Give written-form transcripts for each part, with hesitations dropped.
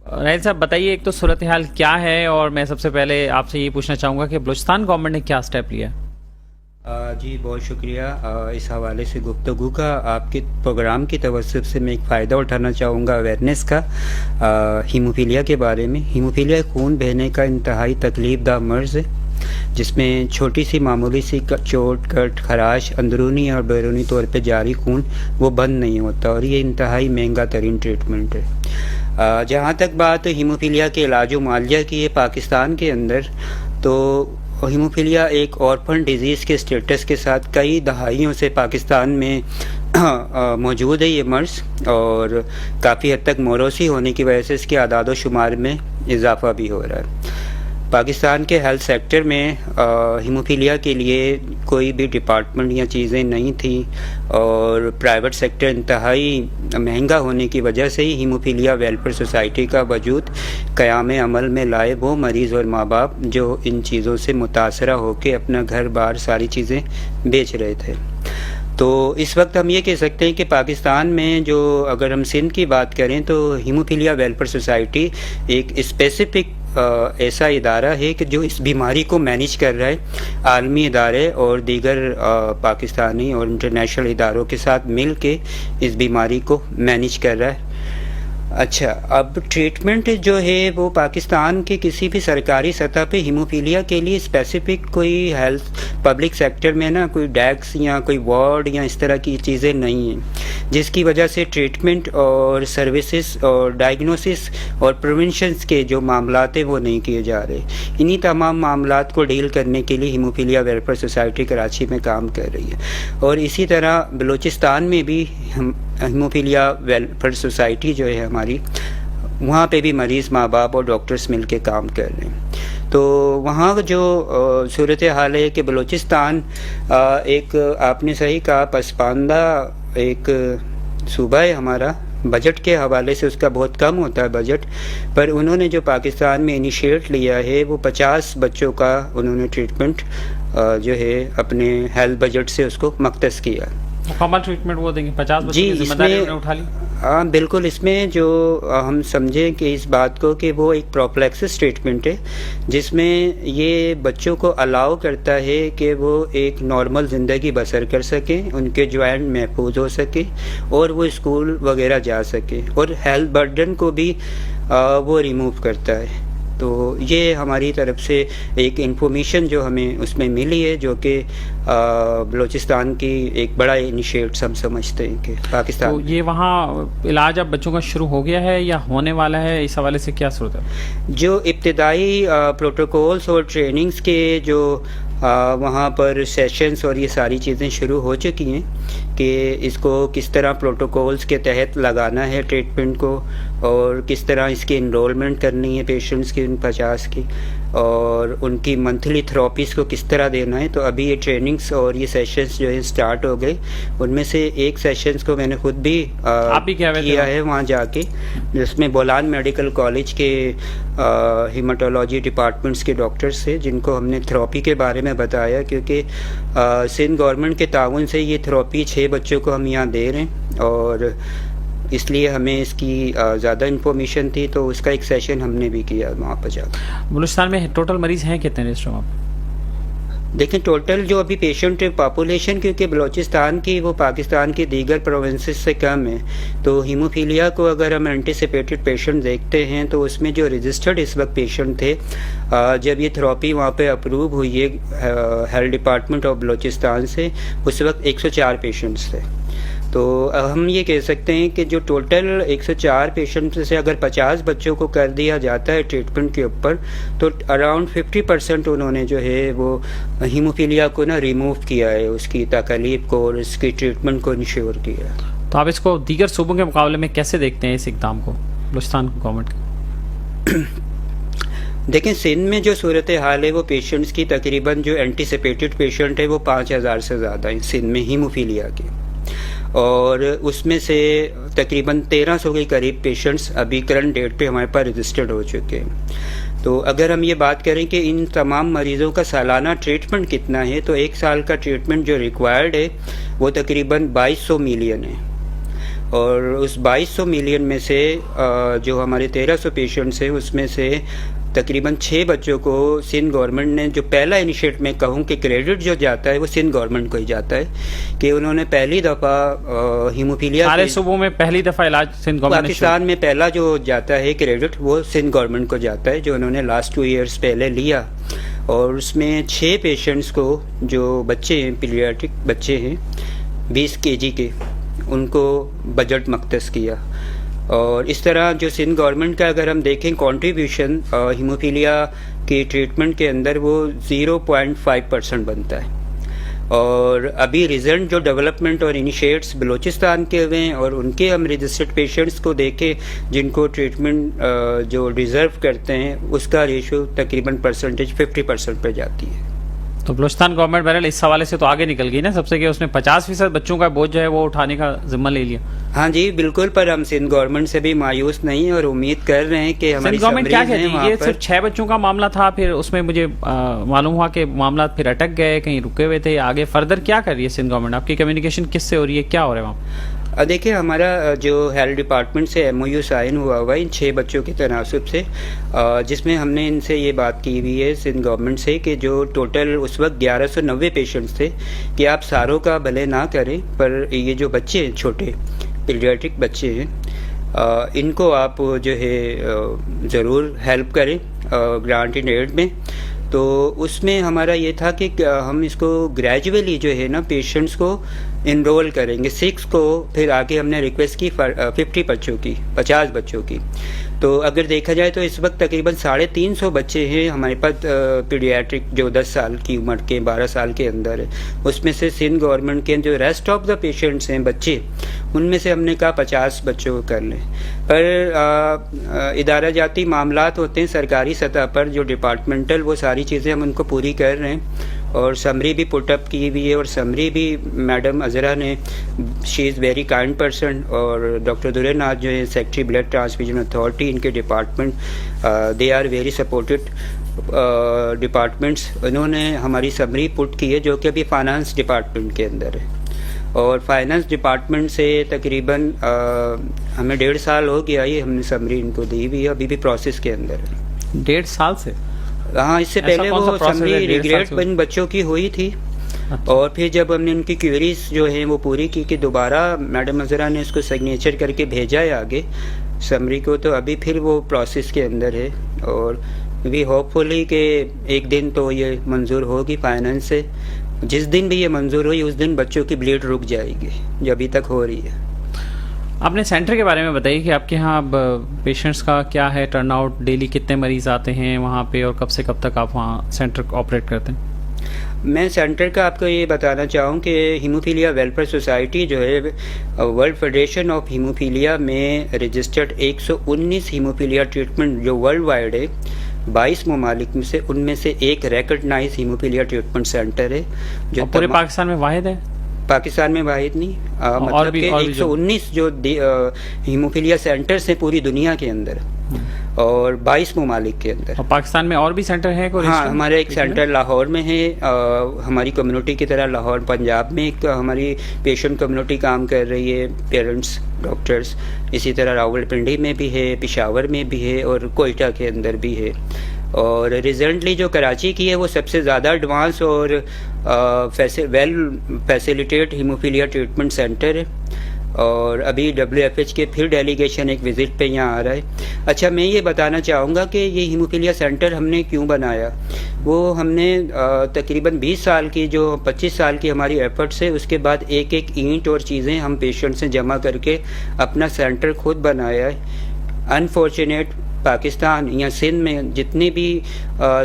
راہیل صاحب بتائیے، ایک تو صورتحال کیا ہے، اور میں سب سے پہلے آپ سے یہ پوچھنا چاہوں گا کہ بلوچستان گورنمنٹ نے کیا اسٹیپ لیا؟ جی بہت شکریہ اس حوالے سے گفتگو کا۔ آپ کے پروگرام کی توسط سے میں ایک فائدہ اٹھانا چاہوں گا اویئرنیس کا ہیموفیلیا کے بارے میں۔ ہیموفیلیا خون بہنے کا انتہائی تکلیف دہ مرض ہے، جس میں چھوٹی سی معمولی سی چوٹ، کٹ، خراش، اندرونی اور بیرونی طور پہ جاری خون وہ بند نہیں ہوتا، اور یہ انتہائی مہنگا ترین ٹریٹمنٹ ہے۔ جہاں تک بات ہیموفیلیا کے علاج و معالجہ کی ہے پاکستان کے اندر، تو ہیموفیلیا ایک اورفن ڈیزیز کے اسٹیٹس کے ساتھ کئی دہائیوں سے پاکستان میں موجود ہے یہ مرض، اور کافی حد تک موروثی ہونے کی وجہ سے اس کے اعداد و شمار میں اضافہ بھی ہو رہا ہے۔ پاکستان کے ہیلتھ سیکٹر میں ہیموفیلیا کے لیے کوئی بھی ڈپارٹمنٹ یا چیزیں نہیں تھیں، اور پرائیویٹ سیکٹر انتہائی مہنگا ہونے کی وجہ سے ہی ہیموفیلیا ویلفیئر سوسائٹی کا وجود قیام عمل میں لائے وہ مریض اور ماں باپ جو ان چیزوں سے متاثرہ ہو کے اپنا گھر بار ساری چیزیں بیچ رہے تھے۔ تو اس وقت ہم یہ کہہ سکتے ہیں کہ پاکستان میں جو اگر ہم سندھ کی بات کریں تو ہیموفیلیا ویلفیئر سوسائٹی ایک اسپیسیفک ایسا ادارہ ہے کہ جو اس بیماری کو مینیج کر رہا ہے، عالمی ادارے اور دیگر پاکستانی اور انٹرنیشنل اداروں کے ساتھ مل کے اس بیماری کو مینیج کر رہا ہے۔ اچھا، اب ٹریٹمنٹ جو ہے وہ پاکستان کے کسی بھی سرکاری سطح پہ ہیموفیلیا کے لیے اسپیسیفک کوئی ہیلتھ پبلک سیکٹر میں نا کوئی ڈیکس یا کوئی وارڈ یا اس طرح کی چیزیں نہیں ہیں، جس کی وجہ سے ٹریٹمنٹ اور سروسز اور ڈائگنوسس اور پریونشنس کے جو معاملات ہیں وہ نہیں کیے جا رہے۔ انہی تمام معاملات کو ڈیل کرنے کے لیے ہیموفیلیا ویلفیئر سوسائٹی کراچی میں کام کر رہی ہے، اور اسی طرح بلوچستان میں بھی ہیموفیلیا ویلفیئر سوسائٹی جو ہے ہماری، وہاں پہ بھی مریض ماں باپ اور ڈاکٹرز مل کے کام کر رہے ہیں۔ تو وہاں جو صورتحال ہے کہ بلوچستان ایک آپ نے صحیح کہا پسماندہ ایک صوبہ ہے ہمارا، بجٹ کے حوالے سے اس کا بہت کم ہوتا ہے بجٹ، پر انہوں نے جو پاکستان میں انیشیٹ لیا ہے وہ 50 بچوں کا انہوں نے ٹریٹمنٹ جو ہے اپنے ہیلتھ بجٹ سے اس کو مختص کیا۔ مکمل ٹریٹمنٹ وہ دیں گے 50 بچوں کی ذمہ داری انہوں نے اٹھا لی؟ ہاں بالکل، اس میں جو ہم سمجھیں کہ اس بات کو کہ وہ ایک پروفلیکسس ٹریٹمنٹ ہے، جس میں یہ بچوں کو الاؤ کرتا ہے کہ وہ ایک نارمل زندگی بسر کر سکیں، ان کے جوائنٹ محفوظ ہو سکے اور وہ اسکول وغیرہ جا سکے، اور ہیلتھ برڈن کو بھی وہ ریموو کرتا ہے۔ تو یہ ہماری طرف سے ایک انفارمیشن جو ہمیں اس میں ملی ہے، جو کہ بلوچستان کی ایک بڑا انیشیٹس ہم سمجھتے ہیں کہ پاکستان تو یہ وہاں علاج اب بچوں کا شروع ہو گیا ہے یا ہونے والا ہے؟ اس حوالے سے کیا صورت ہے؟ جو ابتدائی پروٹوکولز اور ٹریننگز کے جو وہاں پر سیشنز اور یہ ساری چیزیں شروع ہو چکی ہیں کہ اس کو کس طرح پروٹوکولز کے تحت لگانا ہے ٹریٹمنٹ کو، اور کس طرح اس کی انرولمنٹ کرنی ہے پیشنٹس کی، ان 50 کی، اور ان کی منتھلی تھراپیز کو کس طرح دینا ہے۔ تو ابھی یہ ٹریننگز اور یہ سیشنز جو ہے سٹارٹ ہو گئے۔ ان میں سے ایک سیشنز کو میں نے خود بھی کیا ہے وہاں جا کے، جس میں بولان میڈیکل کالج کے ہیماٹولوجی ڈپارٹمنٹس کے ڈاکٹرز تھے، جن کو ہم نے تھراپی کے بارے میں بتایا، کیونکہ سندھ گورنمنٹ کے تعاون سے یہ تھراپی 6 بچوں کو ہم یہاں دے رہے ہیں، اور اس لیے ہمیں اس کی زیادہ انفارمیشن تھی، تو اس کا ایک سیشن ہم نے بھی کیا وہاں پر جا کر۔ بلوچستان میں ٹوٹل مریض ہیں کتنے رجسٹر میں؟ دیکھیں ٹوٹل جو ابھی پیشنٹ پاپولیشن، کیونکہ بلوچستان کی وہ پاکستان کی دیگر پروونسز سے کم ہے، تو ہیموفیلیا کو اگر ہم اینٹیسپیٹڈ پیشنٹ دیکھتے ہیں تو اس میں جو رجسٹرڈ اس وقت پیشنٹ تھے، جب یہ تھراپی وہاں پہ اپروو ہوئی ہے ہیلتھ ڈپارٹمنٹ آف بلوچستان سے، اس وقت 104 پیشنٹس تھے۔ تو ہم یہ کہہ سکتے ہیں کہ جو ٹوٹل 104 پیشنٹ سے اگر 50 بچوں کو کر دیا جاتا ہے ٹریٹمنٹ کے اوپر، تو اراؤنڈ 50% انہوں نے جو ہے وہ ہیموفیلیا کو نا ریموو کیا ہے، اس کی تکلیف کو اور اس کی ٹریٹمنٹ کو انشور کیا ہے۔ تو آپ اس کو دیگر صوبوں کے مقابلے میں کیسے دیکھتے ہیں اس اقدام کو بلوچستان گورنمنٹ کے؟ دیکھیں سندھ میں جو صورتحال ہے وہ پیشنٹس کی تقریباً جو اینٹیسپیٹڈ پیشنٹ ہے وہ 5000 سے زیادہ ہیں سندھ میں ہیموفیلیا کے، اور اس میں سے تقریباً 1300 کے قریب پیشنٹس ابھی کرنٹ ڈیٹ پہ ہمارے پاس رجسٹرڈ ہو چکے ہیں۔ تو اگر ہم یہ بات کریں کہ ان تمام مریضوں کا سالانہ ٹریٹمنٹ کتنا ہے، تو 1 سال کا ٹریٹمنٹ جو ریکوائرڈ ہے وہ تقریباً 2200 ملین ہے، اور اس 2200 ملین میں سے جو ہمارے 1300 پیشنٹس ہیں اس میں سے تقریباً 6 بچوں کو سندھ گورنمنٹ نے جو پہلا انیشیٹ میں کہوں کہ کریڈٹ جو جاتا ہے وہ سندھ گورنمنٹ کو ہی جاتا ہے کہ انہوں نے پہلی دفعہ ہیموفیلیا سارے صوبوں میں پہلی دفعہ علاج سندھ گورنمنٹ نے پاکستان میں پہلا جو جاتا ہے کریڈٹ وہ سندھ گورنمنٹ کو جاتا ہے جو انہوں نے لاسٹ 2 ایئرس پہلے لیا اور اس میں 6 پیشنٹس کو جو بچے ہیں پیڈیاٹرک بچے ہیں 20 kg کے ان کو بجٹ مختص کیا اور اس طرح جو سندھ گورنمنٹ کا اگر ہم دیکھیں کنٹریبیوشن ہیموفیلیا کی ٹریٹمنٹ کے اندر وہ 0.5% بنتا ہے اور ابھی ریزنٹ جو ڈیولپمنٹ اور انیشیٹس بلوچستان کے ہوئے ہیں اور ان کے ہم رجسٹرڈ پیشنٹس کو دیکھیں جن کو ٹریٹمنٹ جو ڈیزرو کرتے ہیں اس کا ریشو تقریباً پرسنٹیج 50% پہ جاتی ہے. تو بلوچستان گورنمنٹ بہرحال اس حوالے سے تو آگے نکل گئی نا سب سے کہ اس نے 50% بچوں کا بوجھ جو ہے وہ اٹھانے کا ذمہ لے لیا. ہاں جی بالکل, پر ہم سندھ گورنمنٹ سے بھی مایوس نہیں اور امید کر رہے ہیں کہ ہماری گورنمنٹ کیا کہتی ہے. یہ صرف 6 بچوں کا معاملہ تھا, پھر اس میں مجھے معلوم ہوا کہ معاملات پھر اٹک گئے, کہیں رکے ہوئے تھے. آگے فردر کیا کر رہی ہے سندھ گورنمنٹ؟ آپ کی کمیونیکیشن کس سے ہو رہی ہے, کیا ہو رہا ہے وہاں؟ دیکھیں ہمارا جو ہیلتھ ڈپارٹمنٹ سے MOU سائن ہوا ہے ان 6 بچوں کے تناسب سے, جس میں ہم نے ان سے یہ بات کی ہوئی ہے سندھ گورنمنٹ سے کہ جو ٹوٹل اس وقت 1190 پیشنٹس تھے کہ آپ ساروں کا بھلے نہ کریں پر یہ جو بچے ہیں چھوٹے پیڈیاٹرک بچے ہیں ان کو آپ جو ہے ضرور ہیلپ کریں گرانٹ ان ایڈ میں. تو اس میں ہمارا یہ تھا کہ ہم اس کو گریجولی جو ہے نا پیشنٹس کو انرول کریں گے 6 کو, پھر آگے ہم نے ریکویسٹ کی 50 بچوں کی 50 بچوں کی. تو اگر دیکھا جائے تو اس وقت تقریباً 350 بچے ہیں ہمارے پاس پیڈیاٹرک جو 10 سال کی عمر کے 12 سال کے اندر ہے. اس میں سے سندھ گورنمنٹ کے جو ریسٹ آف دا پیشنٹس ہیں بچے ان میں سے ہم نے کہا 50 بچوں کو کر لیں. پر ادارہ جاتی معاملات ہوتے ہیں سرکاری سطح پر جو ڈپارٹمنٹل, وہ ساری چیزیں ہم ان کو پوری کر رہے ہیں اور سمری بھی پٹ اپ کی ہوئی ہے اور سمری بھی میڈم عذرا نے, she is very kind person, اور ڈاکٹر درے ناتھ جو ہے سیکٹری بلڈ ٹرانسفیوژن اتھارٹی ان کے department they are very supported departments. انہوں نے ہماری سمری پٹ کی ہے جو کہ ابھی فائنانس ڈپارٹمنٹ کے اندر ہے اور فائنانس ڈپارٹمنٹ سے تقریباً ہمیں 1.5 سال ہو گیا یہ ہم نے سمری ان کو دی ہوئی ہے, ابھی بھی پروسیس کے اندر ہے. 1.5 سال سے؟ ہاں, اس سے پہلے وہ سمری ریگریٹ بچوں کی ہوئی تھی اور پھر جب ہم نے ان کی کیوریز جو ہیں وہ پوری کی کہ دوبارہ میڈم عذرا نے اس کو سگنیچر کر کے بھیجا ہے آگے سمری کو, تو ابھی پھر وہ پروسیس کے اندر ہے اور وی ہوپ فلی کہ ایک دن تو یہ منظور ہوگی فائنانس سے. جس دن بھی یہ منظور ہوئی اس دن بچوں کی بلیڈ رک جائے گی جو ابھی تک ہو رہی ہے. آپ نے سینٹر کے بارے میں بتائیے کہ آپ کے یہاں اب پیشنٹس کا کیا ہے ٹرن آؤٹ, ڈیلی کتنے مریض آتے ہیں وہاں پہ اور کب سے کب تک آپ وہاں سینٹر آپریٹ کرتے ہیں؟ میں سینٹر کا آپ کو یہ بتانا چاہوں کہ ہیموفیلیا ویلفیئر سوسائٹی جو ہے ورلڈ فیڈریشن آف ہیموفیلیا میں رجسٹرڈ 119 ہیموفیلیا ٹریٹمنٹ جو ورلڈ وائڈ ہے 22 ممالک میں سے, ان میں سے ایک ریکگنائز ہیموفیلیا ٹریٹمنٹ سینٹر ہے جو پورے پاکستان میں واحد ہے. پاکستان میں واحد نہیں, مطلب کہ 119 جو ہیموفیلیا سینٹرز ہیں پوری دنیا کے اندر اور 22 ممالک کے اندر. اور پاکستان میں اور بھی سینٹر ہے کوئی؟ ہاں, ہمارا ایک سینٹر لاہور میں ہے, ہماری کمیونٹی کی طرح لاہور پنجاب میں ایک ہماری پیشنٹ کمیونٹی کام کر رہی ہے, پیرنٹس ڈاکٹرز. اسی طرح راول پنڈی میں بھی ہے, پشاور میں بھی ہے اور کوئٹہ کے اندر بھی ہے. اور ریسنٹلی جو کراچی کی ہے وہ سب سے زیادہ ایڈوانس اور well facilitate hemophilia treatment centre ہے اور ابھی WFH کے پھر ڈیلیگیشن ایک وزٹ پہ یہاں آ رہا ہے. اچھا, میں یہ بتانا چاہوں گا کہ یہ ہیموفیلیا سینٹر ہم نے کیوں بنایا. وہ ہم نے تقریباً 20 سال کی جو 25 سال کی ہماری ایفرٹس ہے اس کے بعد ایک اینٹ اور چیزیں ہم پیشنٹ سے جمع کر کے اپنا سینٹر خود بنایا ہے. انفارچونیٹ پاکستان یا سندھ میں جتنے بھی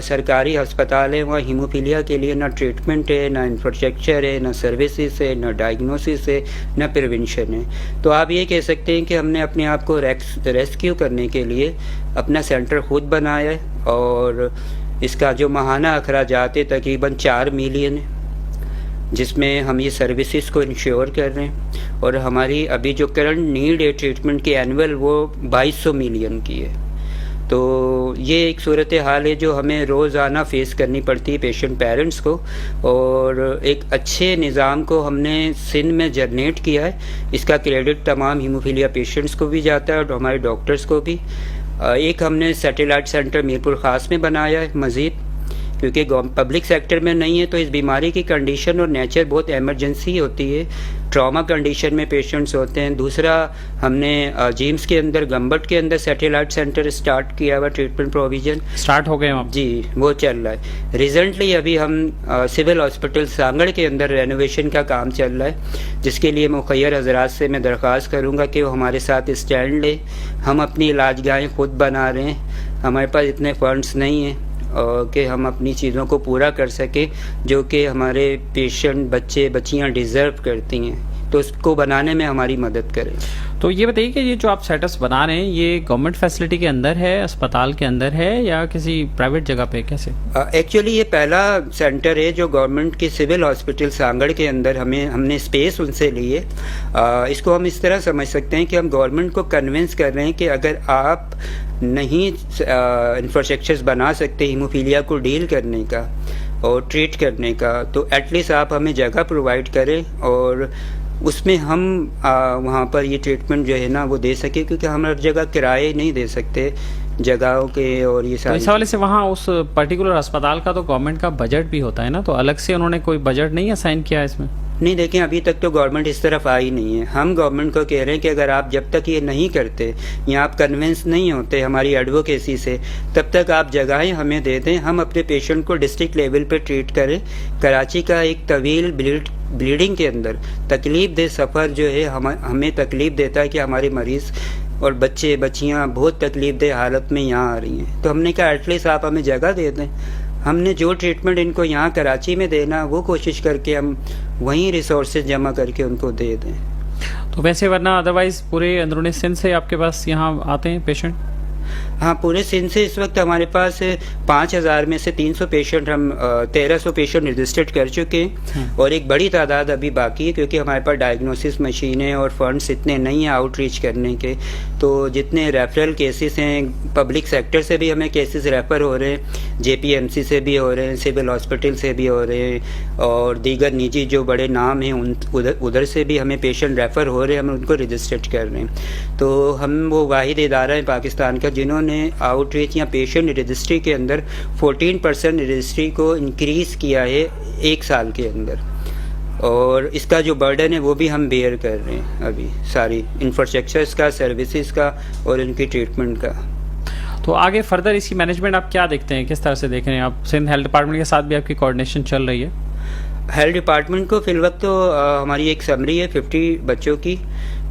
سرکاری ہسپتال ہیں وہاں ہیموفیلیا کے لیے نہ ٹریٹمنٹ ہے, نہ انفراسٹرکچر ہے, نہ سروسز ہے, نہ ڈائگنوسس ہے, نہ پریونشن ہے. تو آپ یہ کہہ سکتے ہیں کہ ہم نے اپنے آپ کو ریسکیو کرنے کے لیے اپنا سینٹر خود بنایا ہے اور اس کا جو ماہانہ اخراجات ہے تقریباً 4 ملین ہے جس میں ہم یہ سروسز کو انشور کر رہے ہیں اور ہماری ابھی جو کرنٹ نیڈ ہے ٹریٹمنٹ کی اینول وہ 2200 ملین کی ہے. تو یہ ایک صورت حال ہے جو ہمیں روزانہ فیس کرنی پڑتی ہے پیشنٹ پیرنٹس کو، اور ایک اچھے نظام کو ہم نے سندھ میں جنریٹ کیا ہے. اس کا کریڈٹ تمام ہیموفیلیا پیشنٹس کو بھی جاتا ہے اور ہمارے ڈاکٹرس کو بھی. ایک ہم نے سیٹلائٹ سینٹر میرپور خاص میں بنایا ہے مزید، کیونکہ پبلک سیکٹر میں نہیں ہے تو اس بیماری کی کنڈیشن اور نیچر بہت ایمرجنسی ہوتی ہے، ٹراما کنڈیشن میں پیشنٹس ہوتے ہیں. دوسرا ہم نے جیمز کے اندر گمبٹ کے اندر سیٹلائٹ سینٹر اسٹارٹ کیا ہوا، ٹریٹمنٹ پروویژن اسٹارٹ ہو گئے وہاں؟ جی وہ چل رہا ہے. ریزنٹلی ابھی ہم سول ہاسپٹل سانگڑ کے اندر رینوویشن کا کام چل رہا ہے، جس کے لیے مخیر حضرات سے میں درخواست کروں گا کہ وہ ہمارے ساتھ اسٹینڈ لیں. ہم اپنی علاج گاہیں خود بنا رہے ہیں، ہمارے پاس اتنے فنڈس نہیں ہیں کہ ہم اپنی چیزوں کو پورا کر سکیں جو کہ ہمارے پیشنٹ بچے بچیاں ڈیزرو کرتی ہیں، تو اس کو بنانے میں ہماری مدد کریں. تو یہ بتائیے کہ یہ جو آپ سیٹ اپس بنا رہے ہیں یہ گورنمنٹ فیسلٹی کے اندر ہے، اسپتال کے اندر ہے، یا کسی پرائیویٹ جگہ پہ کیسے؟ ایکچولی یہ پہلا سینٹر ہے جو گورنمنٹ کی سول ہاسپٹل سانگڑ کے اندر ہم نے اسپیس ان سے لی ہے. اس کو ہم اس طرح سمجھ سکتے ہیں کہ ہم گورنمنٹ کو کنونس کر رہے ہیں کہ اگر آپ نہیں انفراسٹرکچرز بنا سکتے ہیموفیلیا کو ڈیل کرنے کا اور ٹریٹ کرنے کا، تو ایٹ لیسٹ آپ ہمیں جگہ پرووائڈ کریں اور اس میں ہم وہاں پر یہ ٹریٹمنٹ جو ہے نا وہ دے سکیں، کیونکہ ہم ہر جگہ کرائے نہیں دے سکتے جگہوں کے. اور یہ اس حوالے سے وہاں اس پرٹیکولر اسپتال کا تو گورنمنٹ کا بجٹ بھی ہوتا ہے نا، تو الگ سے انہوں نے کوئی بجٹ نہیں اسائن کیا اس میں؟ نہیں، دیکھیں ابھی تک تو گورنمنٹ اس طرف آئی نہیں ہے. ہم گورنمنٹ کو کہہ رہے ہیں کہ اگر آپ جب تک یہ نہیں کرتے یا آپ کنونس نہیں ہوتے ہماری ایڈوکیسی سے، تب تک آپ جگہیں ہمیں دے دیں، ہم اپنے پیشنٹ کو ڈسٹرکٹ لیول پہ ٹریٹ کریں. کراچی کا ایک طویل بلیڈنگ کے اندر تکلیف دہ سفر جو ہے ہمیں تکلیف دیتا ہے کہ ہمارے مریض اور بچے بچیاں بہت تکلیف دہ حالت میں یہاں آ رہی ہیں. تو ہم نے کہا ایٹ لیسٹ آپ ہمیں جگہ دے دیں. ہم نے جو ٹریٹمنٹ ان کو یہاں کراچی میں دینا وہ کوشش کر کے ہم وہیں ریسورسز جمع کر کے ان کو دے دیں. تو ویسے ورنہ ادروائز پورے اندرون سندھ سے آپ کے پاس یہاں آتے ہیں پیشنٹ؟ ہاں، پورے سندھ سے اس وقت ہمارے پاس 5000 میں سے 300 پیشنٹ، ہم 1300 پیشنٹ رجسٹرڈ کر چکے ہیں، اور ایک بڑی تعداد ابھی باقی ہے کیونکہ ہمارے پاس ڈائگنوسس مشینیں اور فنڈس اتنے نہیں ہیں آؤٹ ریچ کرنے کے. تو جتنے ریفرل کیسز ہیں پبلک سیکٹر سے بھی ہمیں کیسز ریفر ہو رہے ہیں، جے پی ایم سی سے بھی ہو رہے ہیں، سول ہاسپٹل سے بھی ہو رہے ہیں، اور دیگر نجی جو بڑے نام ہیں ادھر سے بھی ہمیں پیشنٹ ریفر ہو رہے ہیں، ہم ان کو رجسٹرڈ کر رہے ہیں. تو ہم وہ واحد ادارہ ہیں پاکستان کا جنہوں نے آؤٹ ریچ یا پیشنٹ رجسٹری کے اندر 14% رجسٹری کو انکریز کیا ہے ایک سال کے اندر، اور اس کا جو برڈن ہے وہ بھی ہم بیئر کر رہے ہیں ابھی، ساری انفراسٹرکچرز کا، سروسز کا اور ان کی ٹریٹمنٹ کا. تو آگے فردر اس کی مینجمنٹ آپ کیا دیکھتے ہیں، کس طرح سے دیکھ رہے ہیں آپ؟ سندھ ہیلتھ ڈپارٹمنٹ کے ساتھ بھی آپ کی کوآرڈینیشن چل رہی ہے؟ ہیلتھ ڈپارٹمنٹ کو فی الوقت تو ہماری ایک سمری ہے 50 بچوں کی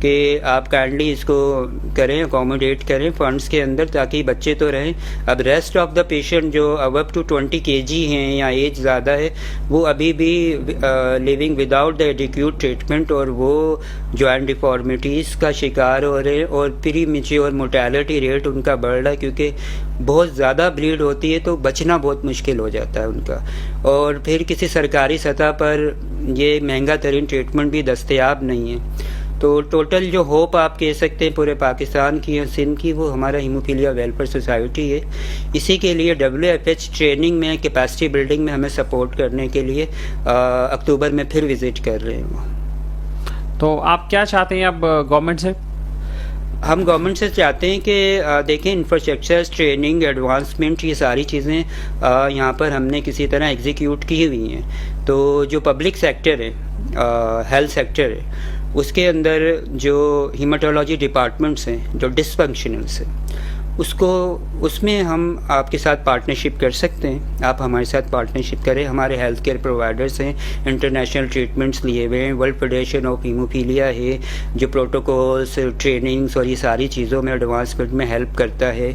کہ آپ کائنڈلی اس کو کریں، اکوموڈیٹ کریں فنڈس کے اندر تاکہ بچے تو رہیں. اب ریسٹ آف دا پیشنٹ جو اب ٹو 20 kg ہیں یا ایج زیادہ ہے وہ ابھی بھی living without the adequate treatment, اور وہ جوائنٹ ڈیفارمیٹیز کا شکار ہو رہے ہیں، اور پری میچیور mortality ریٹ ان کا بڑھ رہا ہے کیونکہ بہت زیادہ بلیڈ ہوتی ہے تو بچنا بہت مشکل ہو جاتا ہے ان کا. اور پھر کسی سرکاری سطح پر یہ مہنگا ترین ٹریٹمنٹ بھی دستیاب نہیں ہے. تو ٹوٹل جو ہوپ آپ کہہ سکتے ہیں پورے پاکستان کی اور سندھ کی، وہ ہمارا ہیموفیلیا ویلفیئر سوسائٹی ہے. اسی کے لیے WFH ٹریننگ میں، کیپیسٹی بلڈنگ میں ہمیں سپورٹ کرنے کے لیے اکتوبر میں پھر وزٹ کر رہے ہیں. تو آپ کیا چاہتے ہیں اب گورنمنٹ سے؟ ہم گورنمنٹ سے چاہتے ہیں کہ دیکھیں انفراسٹرکچر، ٹریننگ، ایڈوانسمنٹ، یہ ساری چیزیں یہاں پر ہم نے کسی طرح ایگزیکیوٹ کی ہوئی ہیں. تو جو پبلک سیکٹر ہے، ہیلتھ سیکٹر ہے، اس کے اندر جو ہیماٹولوجی ڈپارٹمنٹس ہیں جو ڈسفنکشنلس ہیں، اس میں ہم آپ کے ساتھ پارٹنرشپ کر سکتے ہیں. آپ ہمارے ساتھ پارٹنرشپ کریں. ہمارے ہیلتھ کیئر پرووائڈرس ہیں، انٹرنیشنل ٹریٹمنٹس لیے ہوئے ہیں، ورلڈ فیڈریشن آف ہیموفیلیا ہے جو پروٹوکولس، ٹریننگس اور یہ ساری چیزوں میں ایڈوانسمنٹ میں ہیلپ کرتا ہے.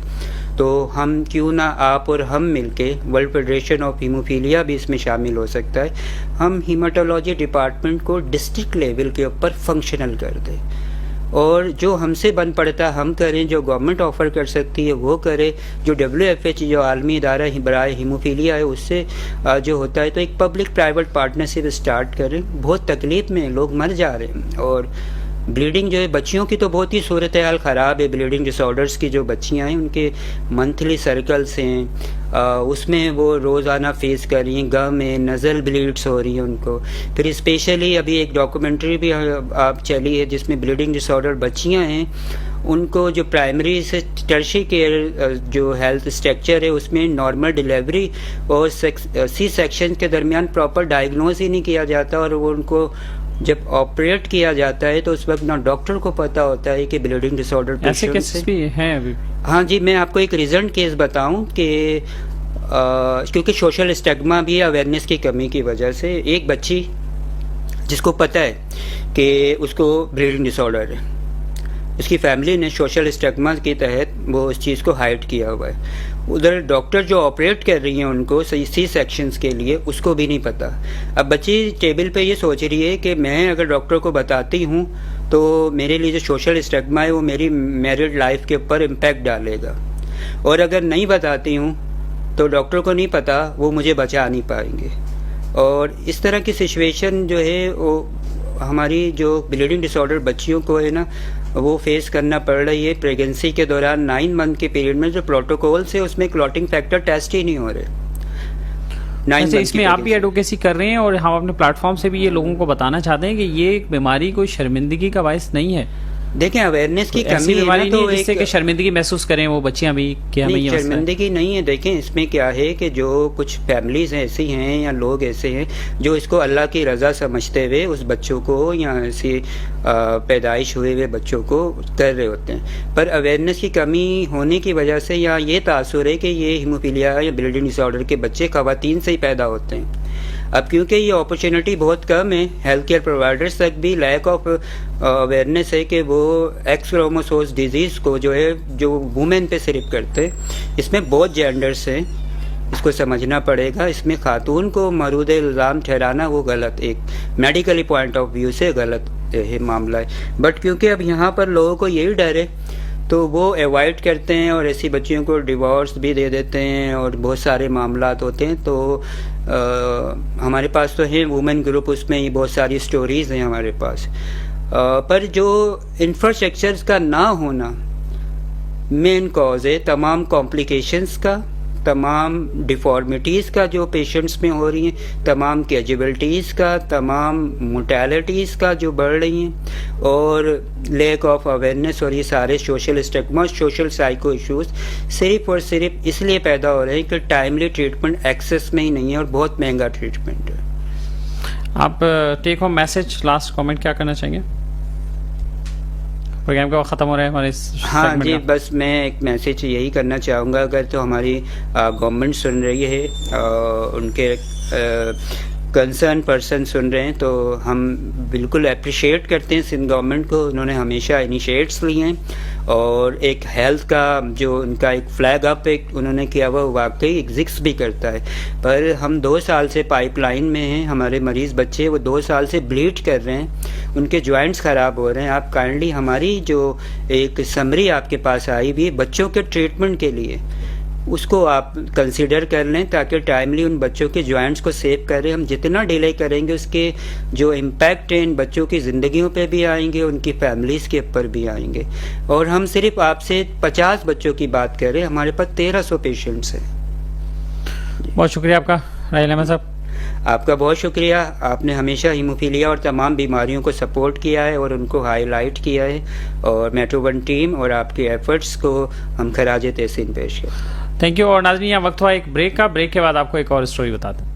تو ہم کیوں نہ آپ اور ہم مل کے، ورلڈ فیڈریشن آف ہیموفیلیا بھی اس میں شامل ہو سکتا ہے، ہم ہیماٹولوجی ڈپارٹمنٹ کو ڈسٹرکٹ لیول کے اوپر فنکشنل کر دیں، اور جو ہم سے بن پڑتا ہم کریں، جو گورنمنٹ آفر کر سکتی ہے وہ کرے، جو WFH جو عالمی ادارہ برائے ہیموفیلیا ہے اس سے جو ہوتا ہے، تو ایک پبلک پرائیویٹ پارٹنرشپ اسٹارٹ کریں. بہت تکلیف میں لوگ مر جا رہے ہیں، اور بلیڈنگ جو ہے بچیوں کی تو بہت ہی صورتحال خراب ہے. بلیڈنگ ڈس آرڈرس کی جو بچیاں ہیں ان کے منتھلی سرکلس ہیں, اس میں وہ روزانہ فیس کر رہی ہیں, گم ہے, نزل بلیڈس ہو رہی ہیں ان کو. پھر اسپیشلی ابھی ایک ڈاکومنٹری بھی آپ چلی ہے جس میں بلیڈنگ ڈس آرڈر بچیاں ہیں, ان کو جو پرائمری سے ٹرشی کیئر جو ہیلتھ اسٹرکچر ہے اس میں نارمل ڈیلیوری اور سی سیکشن کے درمیان پراپر ڈائگنوز ہی نہیں کیا جاتا, اور وہ ان کو جب آپریٹ کیا جاتا ہے تو اس وقت نہ ڈاکٹر کو پتہ ہوتا ہے کہ بلیڈنگ ڈس آرڈر ایسے کیسز بھی ہیں ابھی. ہاں جی, میں آپ کو ایک ریزنٹ کیس بتاؤں کہ کیونکہ سوشل اسٹیگما بھی اویئرنیس کی کمی کی وجہ سے ایک بچی جس کو پتہ ہے کہ اس کو بلیڈنگ ڈس آرڈر ہے, اس کی فیملی نے سوشل اسٹیگما کے تحت وہ اس چیز کو ہائڈ کیا ہوا ہے. ادھر ڈاکٹر جو آپریٹ کر رہی ہیں ان کو سی سیکشنز کے لیے اس کو بھی نہیں پتہ. اب بچی ٹیبل پہ یہ سوچ رہی ہے کہ میں اگر ڈاکٹر کو بتاتی ہوں تو میرے لیے جو سوشل اسٹیگما ہے وہ میری میرڈ لائف کے اوپر امپیکٹ ڈالے گا, اور اگر نہیں بتاتی ہوں تو ڈاکٹر کو نہیں پتہ, وہ مجھے بچا نہیں پائیں گے. اور اس طرح کی سچویشن جو ہے وہ ہماری جو بلیڈنگ ڈس آرڈر بچیوں کو ہے نا وہ فیس کرنا پڑ رہی ہے. پریگنسی کے دوران 9 منتھ کے پیریڈ میں جو پروٹوکولس ہے اس میں کلوٹنگ فیکٹر ٹیسٹ ہی نہیں ہو رہے. اس میں آپ بھی ایڈوکیسی کر رہے ہیں اور ہم اپنے پلیٹ فارم سے بھی یہ لوگوں کو بتانا چاہتے ہیں کہ یہ ایک بیماری کوئی شرمندگی کا باعث نہیں ہے. دیکھیں اویئرنیس کی کمی ہے تو جس سے کہ شرمندگی محسوس کریں وہ بچیاں بھی, کیا نہیں شرمندگی نہیں ہے. دیکھیں اس میں کیا ہے کہ جو کچھ فیملیز ایسی ہیں یا لوگ ایسے ہیں جو اس کو اللہ کی رضا سمجھتے ہوئے اس بچوں کو یا ایسی پیدائش ہوئے ہوئے بچوں کو کر رہے ہوتے ہیں, پر اویئرنیس کی کمی ہونے کی وجہ سے یا یہ تاثر ہے کہ یہ ہیموفیلیا یا بلیڈنگ ڈس آرڈر کے بچے خواتین سے ہی پیدا ہوتے ہیں. اب کیونکہ یہ اپرچونٹی بہت کم ہے, ہیلتھ کیئر پرووائڈرز تک بھی لیک آف اویئرنیس ہے کہ وہ ایکس کروموسوم ڈیزیز کو جو ہے جو وومن پہ صرف کرتے, اس میں بہت جینڈرس ہیں, اس کو سمجھنا پڑے گا. اس میں خاتون کو مورود الزام ٹھہرانا وہ غلط, ایک میڈیکلی پوائنٹ آف ویو سے غلط ہے معاملہ ہے. بٹ کیونکہ اب یہاں پر لوگوں کو یہی ڈر ہے تو وہ ایوائڈ کرتے ہیں اور ایسی بچیوں کو ڈیورس بھی دے دیتے ہیں اور بہت سارے معاملات ہوتے ہیں. تو ہمارے پاس تو ہیں وومن گروپ, اس میں ہی بہت ساری سٹوریز ہیں ہمارے پاس. پر جو انفراسٹرکچرز کا نہ ہونا مین کاز ہے تمام کمپلیکیشنز کا, تمام ڈیفارمیٹیز کا جو پیشنٹس میں ہو رہی ہیں, تمام کیجویلٹیز کا, تمام موٹیلٹیز کا جو بڑھ رہی ہیں, اور لیک آف اویئرنیس اور یہ سارے social stigma, social psycho issues صرف اور صرف اس لیے پیدا ہو رہے ہیں کہ ٹائملی ٹریٹمنٹ ایکسیس میں ہی نہیں ہے اور بہت مہنگا ٹریٹمنٹ ہے. آپ take home message last comment کیا کرنا چاہیں گے؟ پروگرام کا وقت ختم ہو رہا ہے ہمارے. ہاں جی, بس میں ایک میسج یہی کرنا چاہوں گا, اگر تو ہماری گورنمنٹ سن رہی ہے, ان کے کنسرن پرسن سن رہے ہیں تو ہم بالکل اپریشیٹ کرتے ہیں سندھ گورنمنٹ کو. انہوں نے ہمیشہ انیشیٹس لیے ہیں اور ایک ہیلتھ کا جو ان کا ایک فلیگ اپ ایک انہوں نے کیا ہوا واقعی ایگزسٹ بھی کرتا ہے. پر ہم 2 سال سے پائپ لائن میں ہیں, ہمارے مریض بچے وہ 2 سال سے بلیڈ کر رہے ہیں, ان کے جوائنٹس خراب ہو رہے ہیں. آپ کائنڈلی ہماری جو ایک سمری آپ کے پاس آئی بھی بچوں کے ٹریٹمنٹ کے لیے, اس کو آپ کنسیڈر کر لیں تاکہ ٹائملی ان بچوں کے جوائنٹس کو سیو کریں. ہم جتنا ڈیلے کریں گے اس کے جو امپیکٹ ہیں ان بچوں کی زندگیوں پہ بھی آئیں گے, ان کی فیملیز کے اوپر بھی آئیں گے. اور ہم صرف آپ سے 50 بچوں کی بات کر رہے ہیں, ہمارے پاس 1300 پیشنٹس ہیں. بہت شکریہ آپ کا راہیل احمد صاحب. آپ کا بہت شکریہ, آپ نے ہمیشہ ہیموفیلیا اور تمام بیماریوں کو سپورٹ کیا ہے اور ان کو ہائی لائٹ کیا ہے, اور میٹرو ون ٹیم اور آپ کے ایفرٹس کو ہم خراج تحسین پیش کریں. Thank you. اور ناظرین یہاں وقت ہوا ایک بریک کا, بریک کے بعد آپ کو ایک اور اسٹوری بتاتے ہیں.